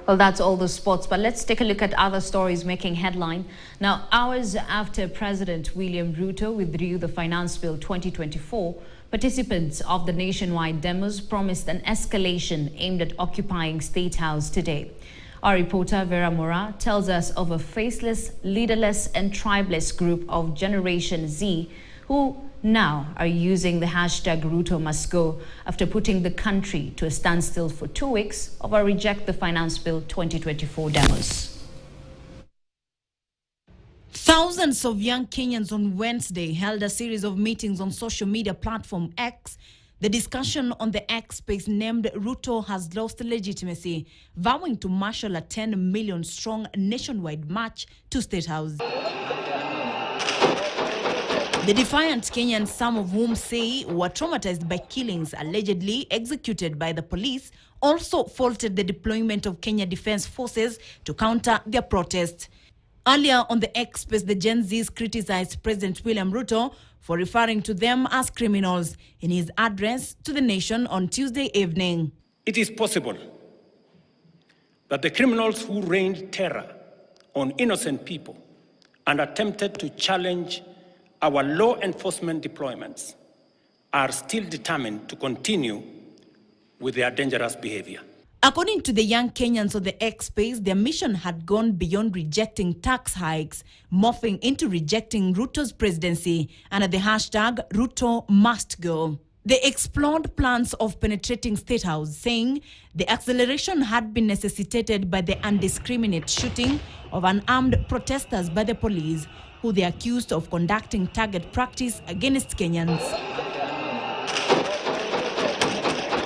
Well, that's all the sports, but let's take a look at other stories making headline. Now, hours after President William Ruto withdrew the Finance Bill 2024, participants of the nationwide demos promised an escalation aimed at occupying State House today. Our reporter Vera Mora tells us of a faceless, leaderless and tribeless group of Generation Z who now are using the hashtag Ruto must go after putting the country to a standstill for 2 weeks over Reject the Finance Bill 2024 demos. Thousands of young Kenyans on Wednesday held a series of meetings on social media platform X. The discussion on the X space named Ruto has lost legitimacy, vowing to marshal a 10 million strong nationwide march to State House. The defiant Kenyans, some of whom say were traumatized by killings allegedly executed by the police, also faulted the deployment of Kenya Defense Forces to counter their protest. Earlier on the X space, the Gen Zs criticized President William Ruto for referring to them as criminals in his address to the nation on Tuesday evening. It is possible that the criminals who rained terror on innocent people and attempted to challenge our law enforcement deployments are still determined to continue with their dangerous behavior. According to the young Kenyans of the X space, their mission had gone beyond rejecting tax hikes, morphing into rejecting Ruto's presidency under the hashtag Ruto must go. They explored plans of penetrating State House, saying the acceleration had been necessitated by the indiscriminate shooting of unarmed protesters by the police, who they accused of conducting target practice against Kenyans.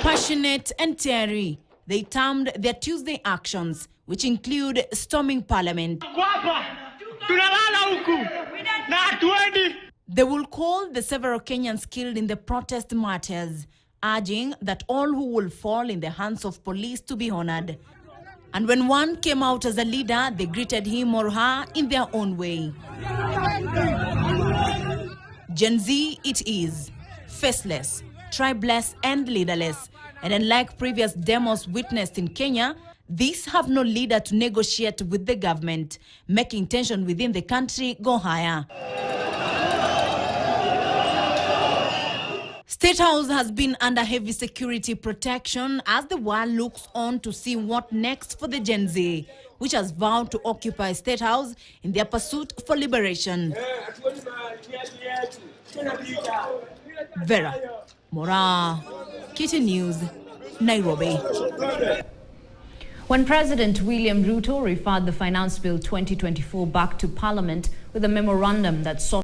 Passionate and teary, they termed their Tuesday actions, which include storming Parliament. They will call the several Kenyans killed in the protest martyrs, urging that all who will fall in the hands of police to be honored. And when one came out as a leader, they greeted him or her in their own way. Gen Z it is, faceless, tribeless and leaderless. And unlike previous demos witnessed in Kenya, these have no leader to negotiate with the government, making tension within the country go higher. State House has been under heavy security protection as the world looks on to see what next for the Gen Z, which has vowed to occupy State House in their pursuit for liberation. Vera Mora, KTN News, Nairobi. When President William Ruto referred the Finance Bill 2024 back to Parliament with a memorandum that sought